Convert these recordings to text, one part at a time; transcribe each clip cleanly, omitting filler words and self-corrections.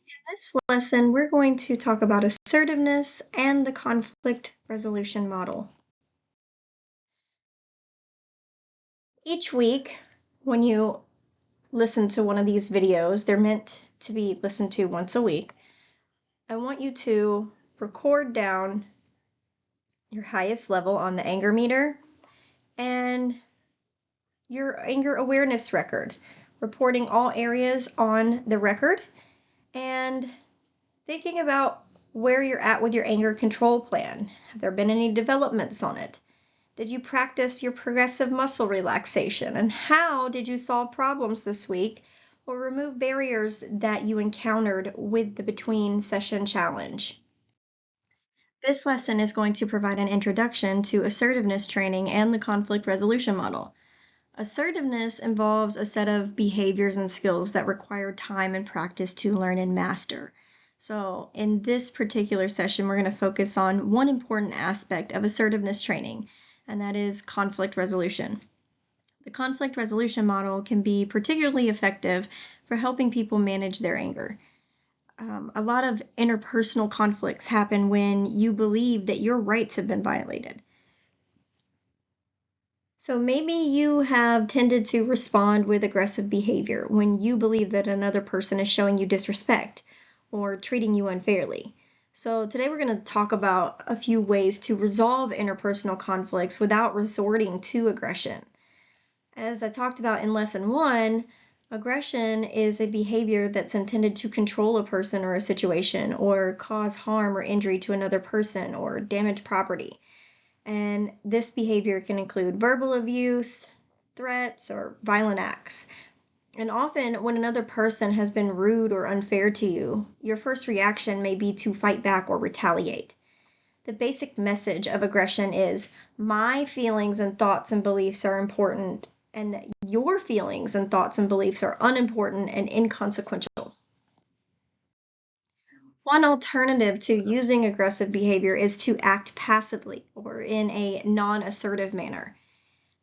In this lesson, we're going to talk about assertiveness and the conflict resolution model. Each week, when you listen to one of these videos, they're meant to be listened to once a week. I want you to record down your highest level on the anger meter and your anger awareness record, reporting all areas on the record and thinking about where you're at with your anger control plan. Have there been any developments on it? Did you practice your progressive muscle relaxation? And how did you solve problems this week or remove barriers that you encountered with the between session challenge? This lesson is going to provide an introduction to assertiveness training and the conflict resolution model. Assertiveness involves a set of behaviors and skills that require time and practice to learn and master. So in this particular session, we're going to focus on one important aspect of assertiveness training, and that is conflict resolution. The conflict resolution model can be particularly effective for helping people manage their anger. A lot of interpersonal conflicts happen when you believe that your rights have been violated. So maybe you have tended to respond with aggressive behavior when you believe that another person is showing you disrespect or treating you unfairly. So today we're going to talk about a few ways to resolve interpersonal conflicts without resorting to aggression. As I talked about in lesson 1, aggression is a behavior that's intended to control a person or a situation or cause harm or injury to another person or damage property. And this behavior can include verbal abuse, threats, or violent acts. And often when another person has been rude or unfair to you, your first reaction may be to fight back or retaliate. The basic message of aggression is, my feelings and thoughts and beliefs are important, and that your feelings and thoughts and beliefs are unimportant and inconsequential. One alternative to using aggressive behavior is to act passively or in a non-assertive manner.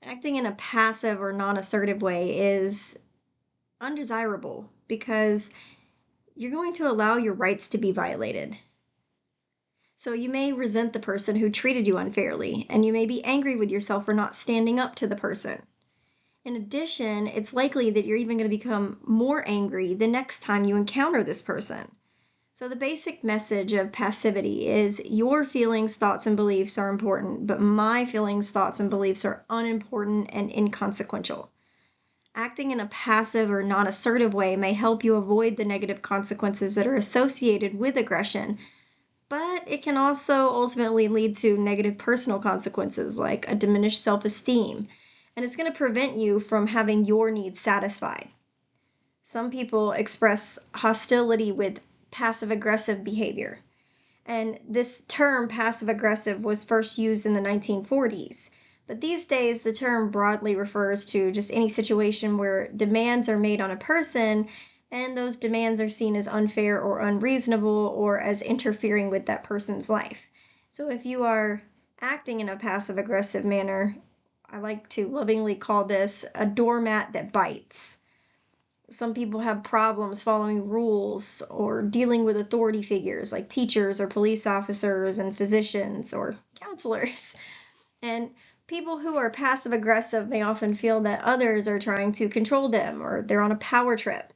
Acting in a passive or non-assertive way is undesirable because you're going to allow your rights to be violated. So you may resent the person who treated you unfairly, and you may be angry with yourself for not standing up to the person. In addition, it's likely that you're even going to become more angry the next time you encounter this person. So the basic message of passivity is, your feelings, thoughts, and beliefs are important, but my feelings, thoughts, and beliefs are unimportant and inconsequential. Acting in a passive or non-assertive way may help you avoid the negative consequences that are associated with aggression, but it can also ultimately lead to negative personal consequences like a diminished self-esteem, and it's going to prevent you from having your needs satisfied. Some people express hostility with passive-aggressive behavior, and this term passive-aggressive was first used in the 1940s. But these days, the term broadly refers to just any situation where demands are made on a person and those demands are seen as unfair or unreasonable or as interfering with that person's life. So if you are acting in a passive-aggressive manner, I like to lovingly call this a doormat that bites. Some people have problems following rules or dealing with authority figures like teachers or police officers and physicians or counselors. And people who are passive-aggressive may often feel that others are trying to control them or they're on a power trip.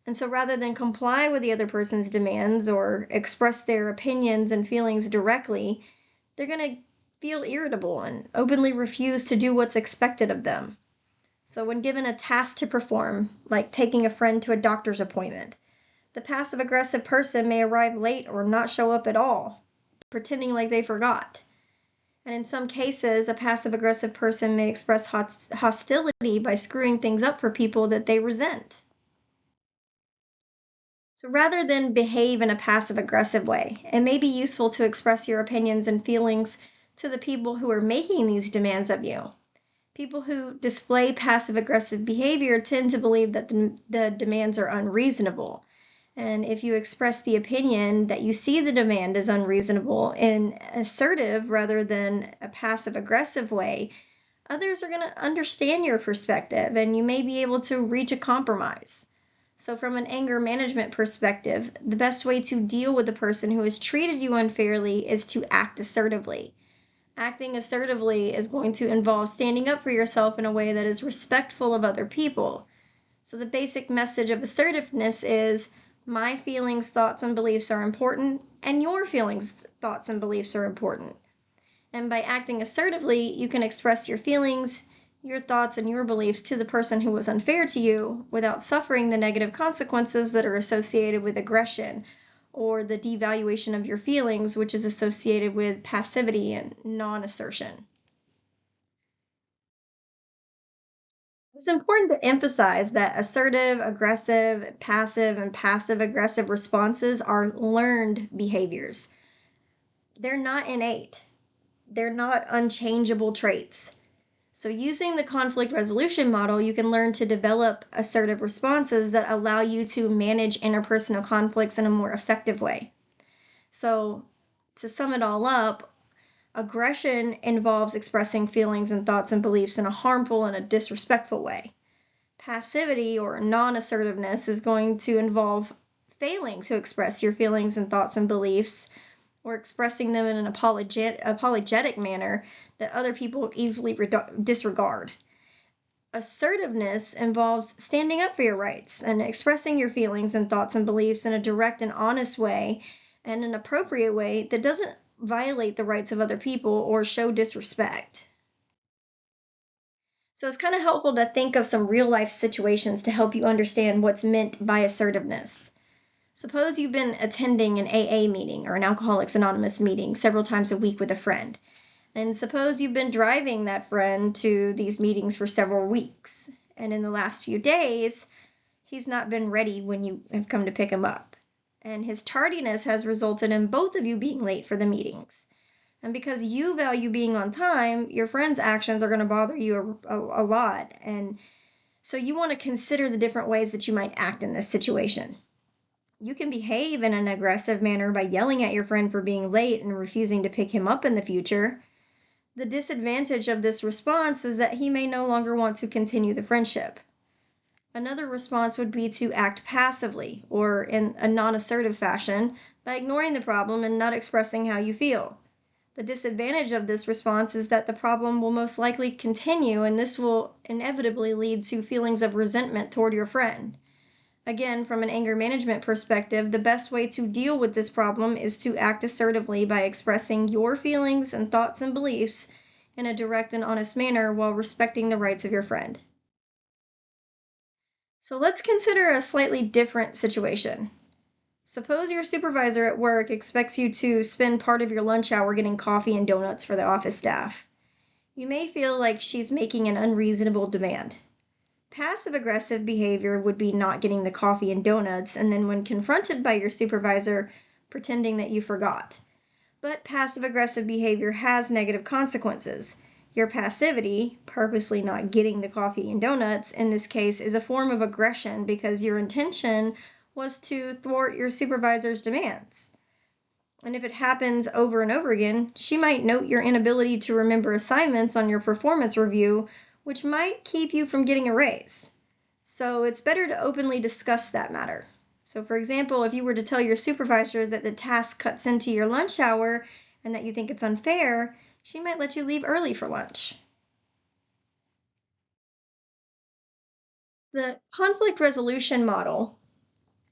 And so rather than comply with the other person's demands or express their opinions and feelings directly, they're going to feel irritable and openly refuse to do what's expected of them. So when given a task to perform, like taking a friend to a doctor's appointment, the passive-aggressive person may arrive late or not show up at all, pretending like they forgot. And in some cases, a passive-aggressive person may express hostility by screwing things up for people that they resent. So rather than behave in a passive-aggressive way, it may be useful to express your opinions and feelings to the people who are making these demands of you. People who display passive-aggressive behavior tend to believe that the demands are unreasonable. And if you express the opinion that you see the demand as unreasonable in assertive rather than a passive-aggressive way, others are going to understand your perspective and you may be able to reach a compromise. So from an anger management perspective, the best way to deal with the person who has treated you unfairly is to act assertively. Acting assertively is going to involve standing up for yourself in a way that is respectful of other people. So the basic message of assertiveness is my feelings, thoughts, and beliefs are important, and your feelings, thoughts, and beliefs are important. And by acting assertively, you can express your feelings, your thoughts, and your beliefs to the person who was unfair to you without suffering the negative consequences that are associated with aggression or the devaluation of your feelings, which is associated with passivity and non-assertion. It's important to emphasize that assertive, aggressive, passive, and passive-aggressive responses are learned behaviors. They're not innate. They're not unchangeable traits. So using the conflict resolution model, you can learn to develop assertive responses that allow you to manage interpersonal conflicts in a more effective way. So to sum it all up, aggression involves expressing feelings and thoughts and beliefs in a harmful and a disrespectful way. Passivity or non-assertiveness is going to involve failing to express your feelings and thoughts and beliefs or expressing them in an apologetic manner that other people easily disregard. Assertiveness involves standing up for your rights and expressing your feelings and thoughts and beliefs in a direct and honest way and an appropriate way that doesn't violate the rights of other people or show disrespect. So it's kind of helpful to think of some real life situations to help you understand what's meant by assertiveness. Suppose you've been attending an AA meeting or an Alcoholics Anonymous meeting several times a week with a friend. And suppose you've been driving that friend to these meetings for several weeks. And in the last few days, he's not been ready when you have come to pick him up. And his tardiness has resulted in both of you being late for the meetings. And because you value being on time, your friend's actions are going to bother you a lot. And so you want to consider the different ways that you might act in this situation. You can behave in an aggressive manner by yelling at your friend for being late and refusing to pick him up in the future. The disadvantage of this response is that he may no longer want to continue the friendship. Another response would be to act passively or in a non-assertive fashion by ignoring the problem and not expressing how you feel. The disadvantage of this response is that the problem will most likely continue, and this will inevitably lead to feelings of resentment toward your friend. Again, from an anger management perspective, the best way to deal with this problem is to act assertively by expressing your feelings and thoughts and beliefs in a direct and honest manner while respecting the rights of your friend. So let's consider a slightly different situation. Suppose your supervisor at work expects you to spend part of your lunch hour getting coffee and donuts for the office staff. You may feel like she's making an unreasonable demand. Passive-aggressive behavior would be not getting the coffee and donuts, and then when confronted by your supervisor, pretending that you forgot. But passive-aggressive behavior has negative consequences. Your passivity, purposely not getting the coffee and donuts, in this case, is a form of aggression because your intention was to thwart your supervisor's demands. And if it happens over and over again, she might note your inability to remember assignments on your performance review, which might keep you from getting a raise. So it's better to openly discuss that matter. So for example, if you were to tell your supervisor that the task cuts into your lunch hour and that you think it's unfair, she might let you leave early for lunch. The conflict resolution model,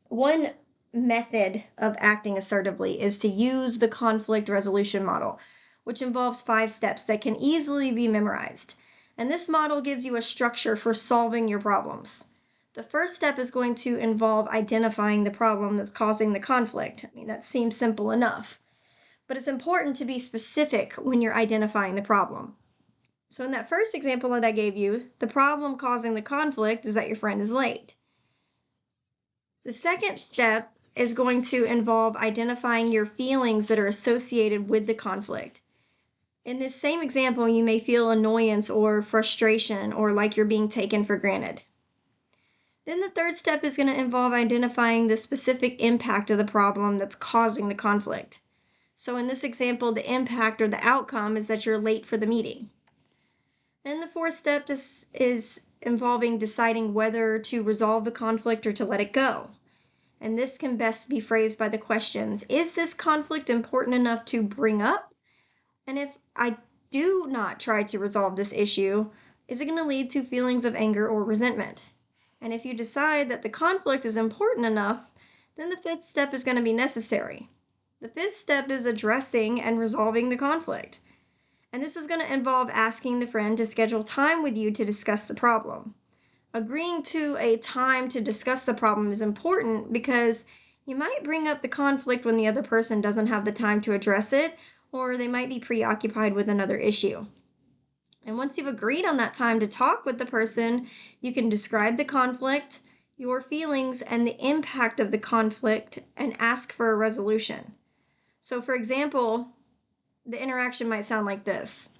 one method of acting assertively is to use the conflict resolution model, which involves 5 steps that can easily be memorized. And this model gives you a structure for solving your problems. The first step is going to involve identifying the problem that's causing the conflict. I mean, that seems simple enough. But it's important to be specific when you're identifying the problem. So in that first example that I gave you, the problem causing the conflict is that your friend is late. The second step is going to involve identifying your feelings that are associated with the conflict. In this same example, you may feel annoyance or frustration or like you're being taken for granted. Then the third step is going to involve identifying the specific impact of the problem that's causing the conflict. So in this example, the impact or the outcome is that you're late for the meeting. Then the fourth step is involving deciding whether to resolve the conflict or to let it go. And this can best be phrased by the questions, is this conflict important enough to bring up? And if I do not try to resolve this issue, is it going to lead to feelings of anger or resentment? And if you decide that the conflict is important enough, then the fifth step is going to be necessary. The fifth step is addressing and resolving the conflict. And this is going to involve asking the friend to schedule time with you to discuss the problem. Agreeing to a time to discuss the problem is important because you might bring up the conflict when the other person doesn't have the time to address it, or they might be preoccupied with another issue. And once you've agreed on that time to talk with the person, you can describe the conflict, your feelings, and the impact of the conflict, and ask for a resolution. So for example, the interaction might sound like this.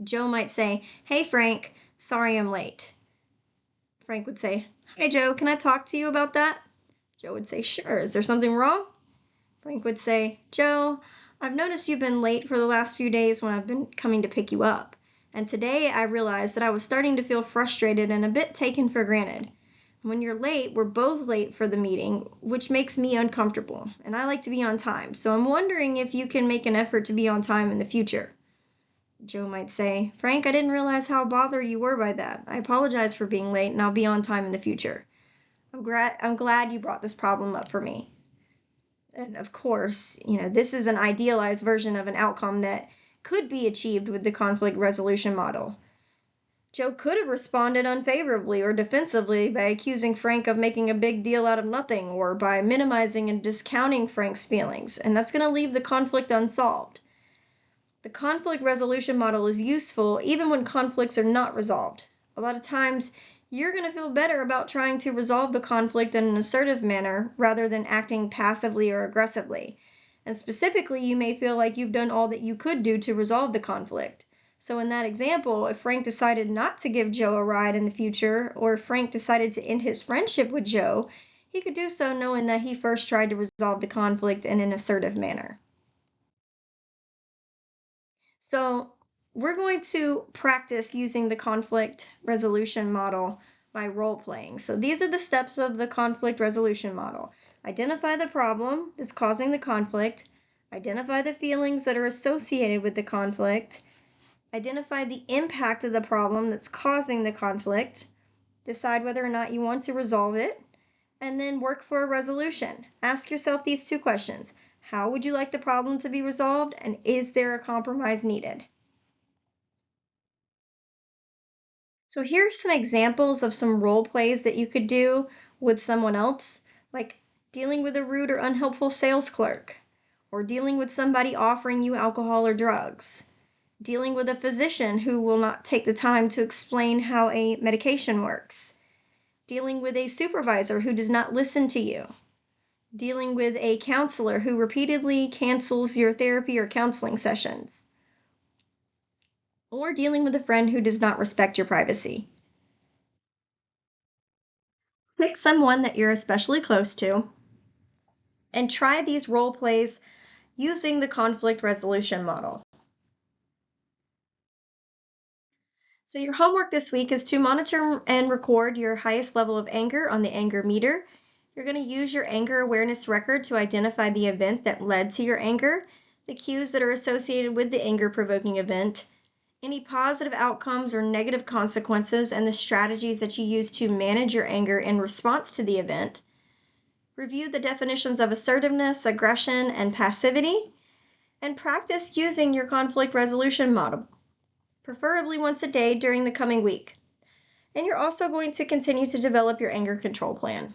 Joe might say, "Hey Frank, sorry I'm late." Frank would say, "Hi Joe, can I talk to you about that?" Joe would say, "Sure, is there something wrong?" Frank would say, "Joe, I've noticed you've been late for the last few days when I've been coming to pick you up. And today I realized that I was starting to feel frustrated and a bit taken for granted. When you're late, we're both late for the meeting, which makes me uncomfortable, and I like to be on time. So I'm wondering if you can make an effort to be on time in the future." Joe might say, "Frank, I didn't realize how bothered you were by that. I apologize for being late, and I'll be on time in the future. I'm glad you brought this problem up for me." And of course, this is an idealized version of an outcome that could be achieved with the conflict resolution model. Joe could have responded unfavorably or defensively by accusing Frank of making a big deal out of nothing, or by minimizing and discounting Frank's feelings, and that's going to leave the conflict unsolved. The conflict resolution model is useful even when conflicts are not resolved. A lot of times, you're going to feel better about trying to resolve the conflict in an assertive manner rather than acting passively or aggressively. And specifically, you may feel like you've done all that you could do to resolve the conflict. So in that example, if Frank decided not to give Joe a ride in the future, or if Frank decided to end his friendship with Joe, he could do so knowing that he first tried to resolve the conflict in an assertive manner. So we're going to practice using the conflict resolution model by role playing. So these are the steps of the conflict resolution model. Identify the problem that's causing the conflict. Identify the feelings that are associated with the conflict. Identify the impact of the problem that's causing the conflict. Decide whether or not you want to resolve it. And then work for a resolution. Ask yourself these two questions. How would you like the problem to be resolved? And is there a compromise needed? So here are some examples of some role plays that you could do with someone else, like dealing with a rude or unhelpful sales clerk, or dealing with somebody offering you alcohol or drugs, dealing with a physician who will not take the time to explain how a medication works, dealing with a supervisor who does not listen to you, dealing with a counselor who repeatedly cancels your therapy or counseling sessions, or dealing with a friend who does not respect your privacy. Pick someone that you're especially close to and try these role plays using the conflict resolution model. So your homework this week is to monitor and record your highest level of anger on the anger meter. You're going to use your anger awareness record to identify the event that led to your anger, the cues that are associated with the anger-provoking event, any positive outcomes or negative consequences, and the strategies that you use to manage your anger in response to the event. Review the definitions of assertiveness, aggression, and passivity, and practice using your conflict resolution model, preferably once a day during the coming week. And you're also going to continue to develop your anger control plan.